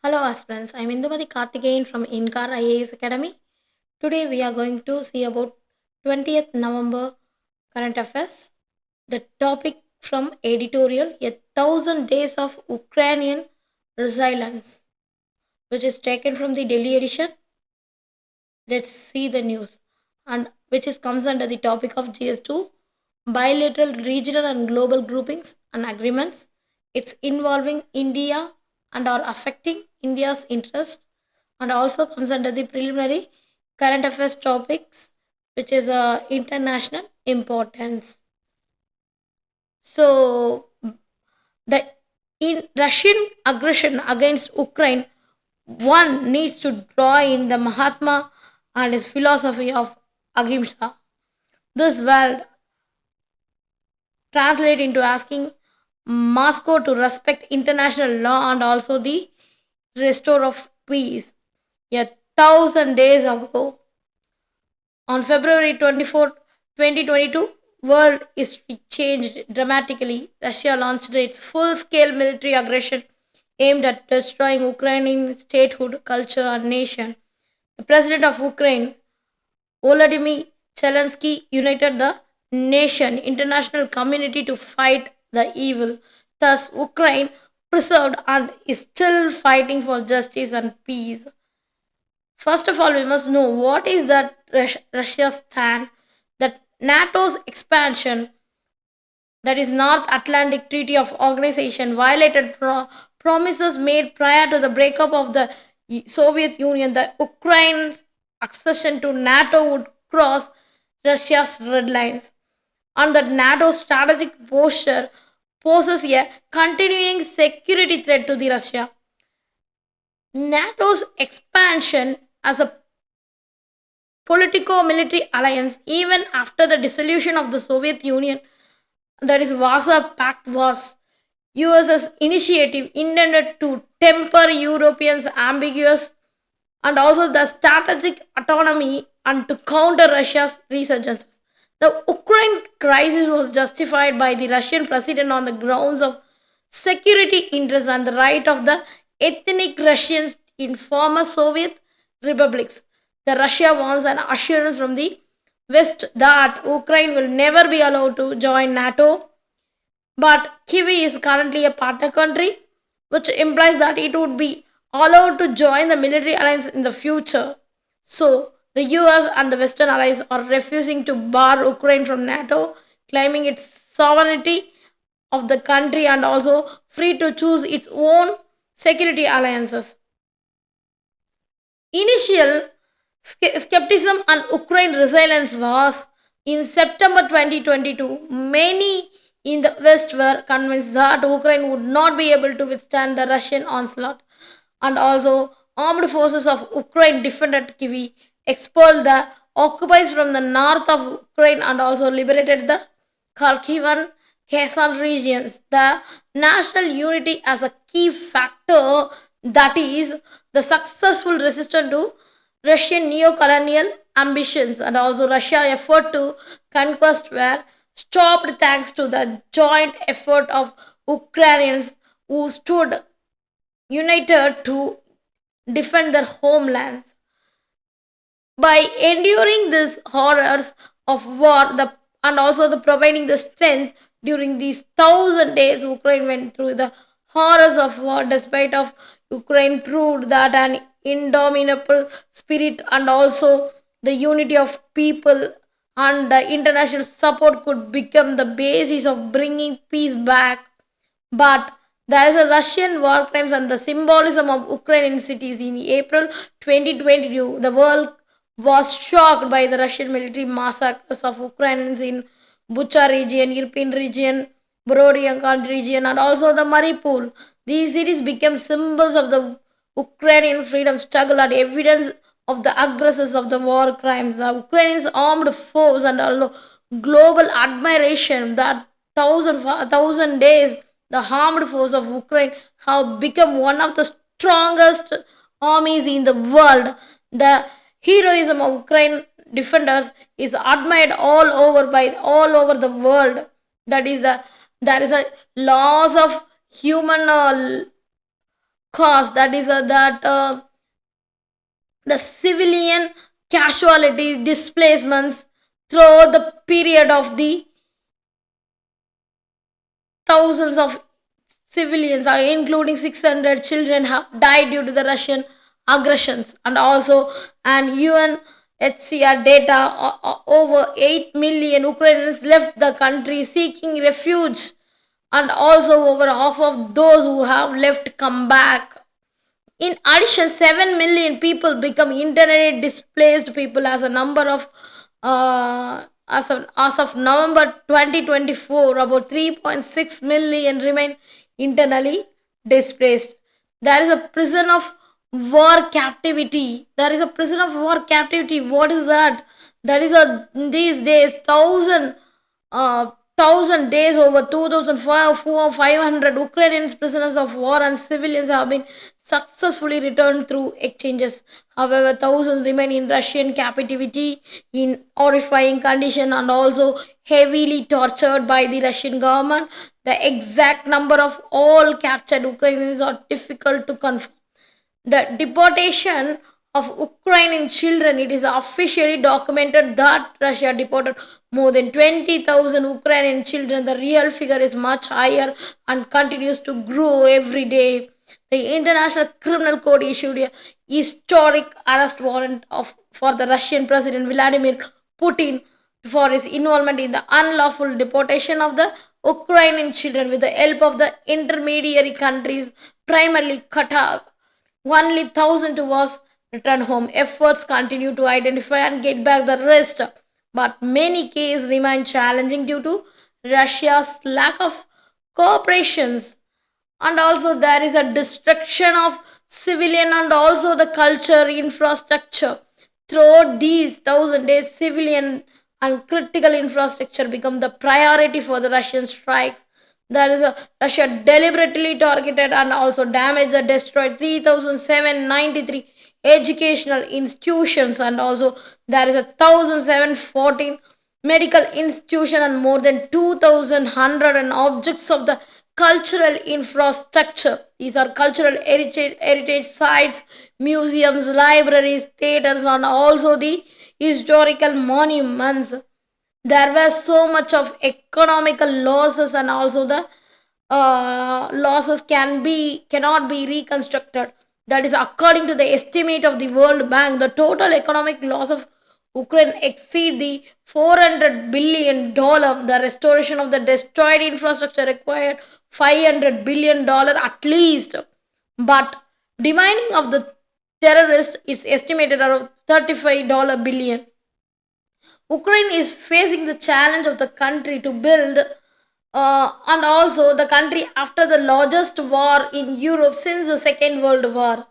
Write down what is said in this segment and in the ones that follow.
Hello aspirants, I am Indumati Karthikeyan from InKar IAS Academy. Today we are going to see about 20th November current affairs. The topic from editorial, A Thousand Days of Ukrainian Resilience, which is taken from the Delhi edition. Let's see the news, and which is comes under the topic of GS2, bilateral, regional and global groupings and agreements. It's involving India and are affecting India's interest, and also comes under the preliminary current affairs topics, which is international importance. So the in Russian aggression against Ukraine, one needs to draw in the Mahatma and his philosophy of Ahimsa. This word translate into asking Moscow to respect international law and also the restore of peace. A thousand days ago, on February 24, 2022, world history changed dramatically. Russia launched its full-scale military aggression aimed at destroying Ukrainian statehood, culture, and nation. The president of Ukraine, Volodymyr Zelensky, united the nation, international community to fight the evil. Thus, Ukraine preserved and is still fighting for justice and peace. First of all, we must know what is that Russia's stand. That NATO's expansion, that is North Atlantic Treaty of Organization, violated promises made prior to the breakup of the Soviet Union. The Ukraine's accession to NATO would cross Russia's red lines, and that NATO's strategic posture poses a continuing security threat to the Russia. NATO's expansion as a politico-military alliance, even after the dissolution of the Soviet Union, that is Warsaw Pact, was US's initiative intended to temper Europeans' ambiguous and also the strategic autonomy and to counter Russia's resurgences. The Ukraine crisis was justified by the Russian president on the grounds of security interests and the right of the ethnic Russians in former Soviet republics. The Russia wants an assurance from the West that Ukraine will never be allowed to join NATO, but Kyiv is currently a partner country, which implies that it would be allowed to join the military alliance in the future. So, the US and the Western allies are refusing to bar Ukraine from NATO, claiming its sovereignty of the country and also free to choose its own security alliances. Initial skepticism on Ukraine resilience was in September 2022. Many in the West were convinced that Ukraine would not be able to withstand the Russian onslaught, and also armed forces of Ukraine defended Kyiv, expelled the occupiers from the north of Ukraine, and also liberated the Kharkiv and Kherson regions. The national unity as a key factor, that is the successful resistance to Russian neo-colonial ambitions and also Russia's effort to conquest were stopped thanks to the joint effort of Ukrainians who stood united to defend their homelands. By enduring these horrors of war, and also the providing the strength during these thousand days, Ukraine went through the horrors of war. Despite of Ukraine proved that an indomitable spirit and also the unity of people and the international support could become the basis of bringing peace back. But there is a Russian war crimes and the symbolism of Ukrainian cities. In April 2022, the world was shocked by the Russian military massacres of Ukrainians in Bucha region, European region, Borodianka region, and also the Mariupol. These cities became symbols of the Ukrainian freedom struggle and evidence of the aggressors of the war crimes. The Ukrainians armed force and also global admiration that thousand days the armed force of Ukraine have become one of the strongest armies in the world. The heroism of Ukraine defenders is admired all over the world. That is a there is a loss of human cause, that is that the civilian casualty displacements through the period of the thousands of civilians, including 600 children, have died due to the Russian aggressions. And also, and UNHCR data, over 8 million Ukrainians left the country seeking refuge, and also over half of those who have left come back. In addition, 7 million people become internally displaced people as a number of as of November 2024, about 3.6 million remain internally displaced. There is a prison of war captivity. There is a prison of war captivity. What is that? That is a these days 1,000 days, over 2,500 Ukrainian prisoners of war and civilians have been successfully returned through exchanges. However, thousands remain in Russian captivity in horrifying condition and also heavily tortured by the Russian government. The exact number of all captured Ukrainians are difficult to confirm. The deportation of Ukrainian children, it is officially documented that Russia deported more than 20,000 Ukrainian children. The real figure is much higher and continues to grow every day. The International Criminal Court issued a historic arrest warrant for the Russian President Vladimir Putin for his involvement in the unlawful deportation of the Ukrainian children with the help of the intermediary countries, primarily Qatar. Only 1,000 was returned home. Efforts continue to identify and get back the rest, but many cases remain challenging due to Russia's lack of cooperations. And also there is a destruction of civilian and also the culture infrastructure. Throughout these 1,000 days, civilian and critical infrastructure become the priority for the Russian strikes. There is a Russia deliberately targeted and also damaged or destroyed 3,793 educational institutions, and also there is a 1,714 medical institution and more than 2,100 objects of the cultural infrastructure. These are cultural heritage sites, museums, libraries, theaters, and also the historical monuments. There were so much of economical losses, and also the losses cannot be reconstructed. That is according to the estimate of the World Bank. The total economic loss of Ukraine exceed the $400 billion. The restoration of the destroyed infrastructure required $500 billion at least. But demanding of the terrorists is estimated around $35 billion. Ukraine is facing the challenge of the country to build, and also the country after the largest war in Europe since the Second World War.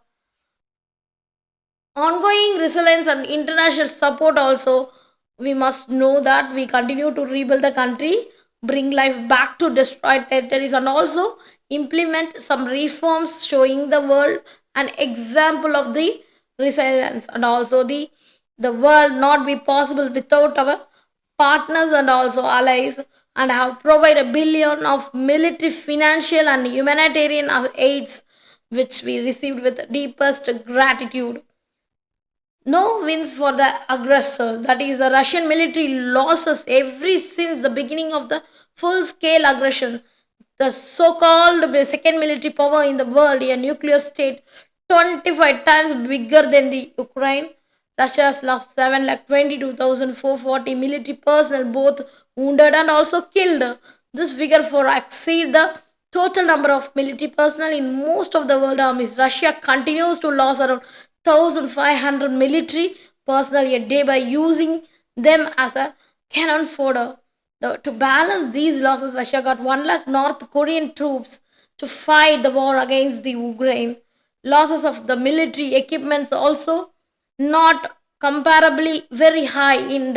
Ongoing resilience and international support also, we must know that we continue to rebuild the country, bring life back to destroyed territories, and also implement some reforms showing the world an example of the resilience, and also the world not be possible without our partners and also allies, and have provided a billion of military, financial, and humanitarian aids, which we received with deepest gratitude. No wins for the aggressors. That is, the Russian military losses every since the beginning of the full-scale aggression. The so-called second military power in the world, a nuclear state, 25 times bigger than the Ukraine. Russia has lost 7,22,440 military personnel, both wounded and also killed. This figure for exceed the total number of military personnel in most of the world armies. Russia continues to lose around 1,500 military personnel a day by using them as a cannon fodder. To balance these losses, Russia got 1 lakh North Korean troops to fight the war against the Ukraine. Losses of the military equipments also not comparably very high. In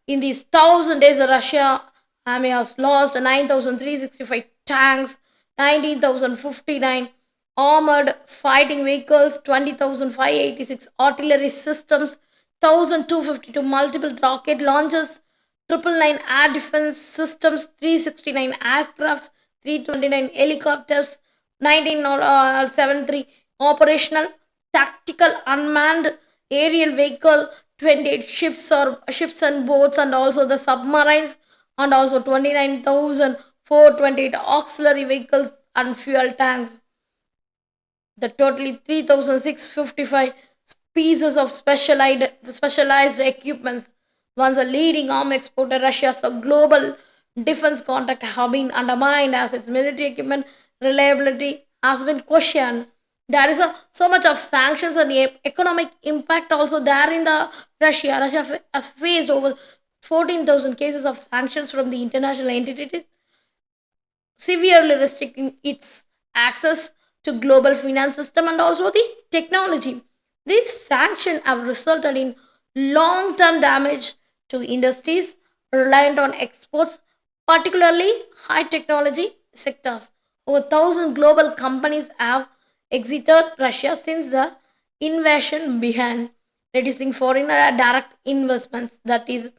these 1,000 days, the Russia army has lost 9,365 tanks, 19,059 armored fighting vehicles, 20,586 artillery systems, 1,252 multiple rocket launchers, 999 air defense systems, 369 aircrafts, 329 helicopters, 1973 operational, tactical, unmanned aerial vehicle, 28 ships and boats, and also the submarines, and also 29,428 auxiliary vehicles and fuel tanks. The totally 3,655 pieces of specialized equipments. Once a leading arm exporter, Russia's global defense contract have been undermined as its military equipment reliability has been questioned. There is so much of sanctions and economic impact also there in the Russia. Russia has faced over 14,000 cases of sanctions from the international entities, severely restricting its access to global finance system and also the technology. These sanctions have resulted in long-term damage to industries reliant on exports, particularly high technology sectors. Over 1,000 global companies have exited Russia since the invasion began, reducing foreign direct investments. That is,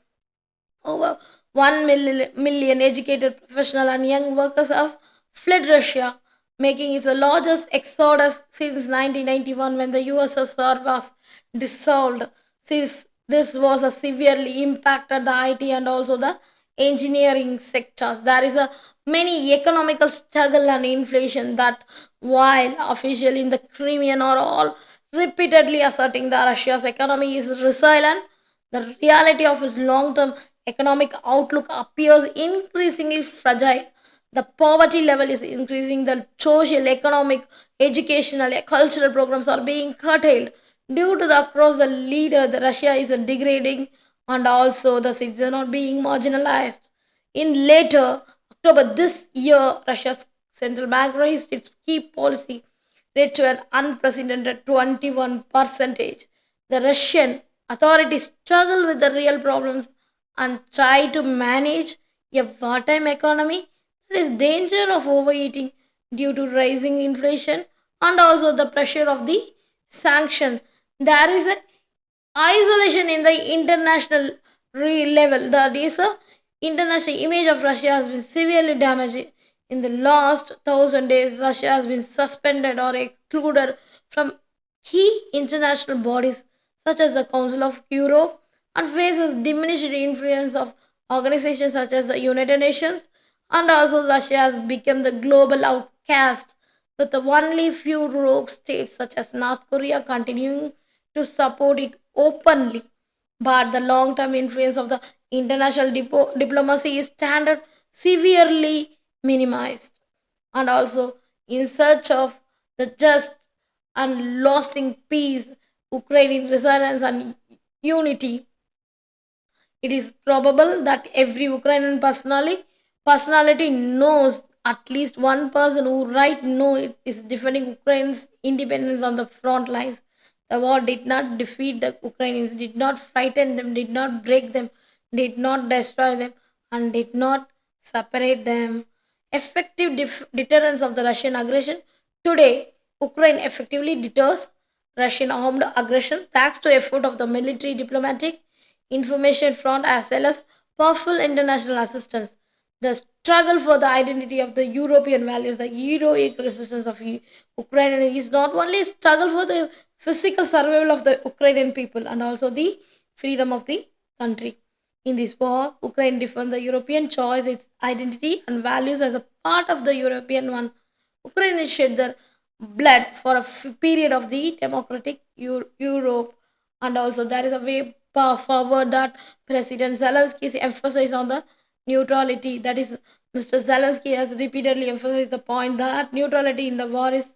over 1 million educated professional and young workers have fled Russia, making it the largest exodus since 1991 when the USSR was dissolved. Since this was a severely impacted the IT and also the engineering sectors. There is a many economical struggle and inflation that while official in the Crimean are all repeatedly asserting that Russia's economy is resilient, the reality of its long term economic outlook appears increasingly fragile. The poverty level is increasing, the social, economic, educational, cultural programs are being curtailed due to the across the leader. The Russia is degrading and also the citizens are being marginalized. In later October this year, Russia's central bank raised its key policy rate to an unprecedented 21 percentage. The Russian authorities struggle with the real problems and try to manage a wartime economy that is danger of overeating due to rising inflation and also the pressure of the sanction. There is a isolation in the international level. That is, a international image of Russia has been severely damaged. In the last 1,000 days, Russia has been suspended or excluded from key international bodies such as the Council of Europe and faces diminished influence of organizations such as the United Nations, and also Russia has become the global outcast with the only few rogue states such as North Korea continuing to support it openly. But the long term influence of the international diplomacy is standard severely minimized. And also, in search of the just and lasting peace, Ukrainian resilience and unity, it is probable that every Ukrainian personality knows at least one person who right now is defending Ukraine's independence on the front lines. The war did not defeat the Ukrainians, did not frighten them, did not break them, did not destroy them, and did not separate them. Effective deterrence of the Russian aggression. Today, Ukraine effectively deters Russian armed aggression thanks to effort of the military, diplomatic, information front as well as powerful international assistance. The struggle for the identity of the European values, the heroic resistance of Ukraine is not only a struggle for the physical survival of the Ukrainian people and also the freedom of the country. In this war, Ukraine defends the European choice, its identity and values as a part of the European one. Ukraine shed their blood for a period of the democratic Europe, and also there is a way forward that President Zelensky emphasized on the neutrality. That is, Mr. Zelensky has repeatedly emphasized the point that neutrality in the war is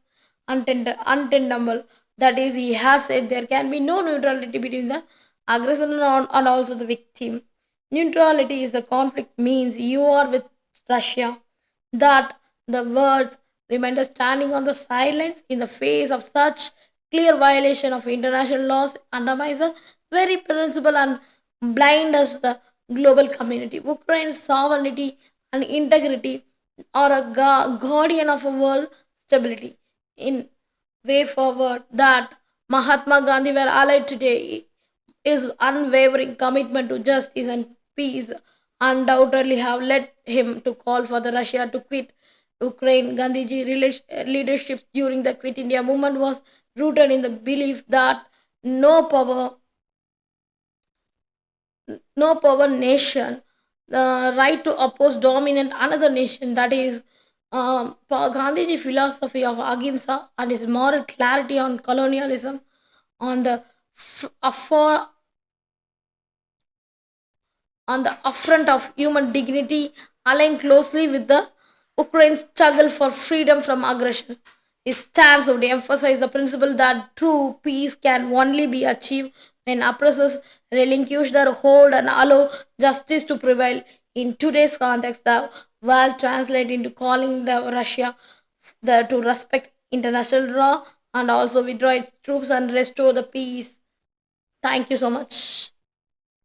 untenable. That is, he has said there can be no neutrality between the aggressor and also the victim. Neutrality is the conflict means you are with Russia. That the words remain standing on the sidelines in the face of such clear violation of international laws undermines the very principle and blind us the global community. Ukraine's sovereignty and integrity are a guardian of a world stability. In way forward that Mahatma Gandhi were allied today, his unwavering commitment to justice and peace undoubtedly have led him to call for the Russia to quit Ukraine. Gandhiji leadership during the Quit India movement was rooted in the belief that no power no power nation the right to oppose dominant another nation. That is Gandhiji philosophy of ahimsa and his moral clarity on colonialism, on the affor on the affront of human dignity, align closely with the Ukraine's struggle for freedom from aggression. His stance would emphasize the principle that true peace can only be achieved when oppressors relinquish their hold and allow justice to prevail. In today's context, the word translates into calling the Russia to respect international law and also withdraw its troops and restore the peace. Thank you so much.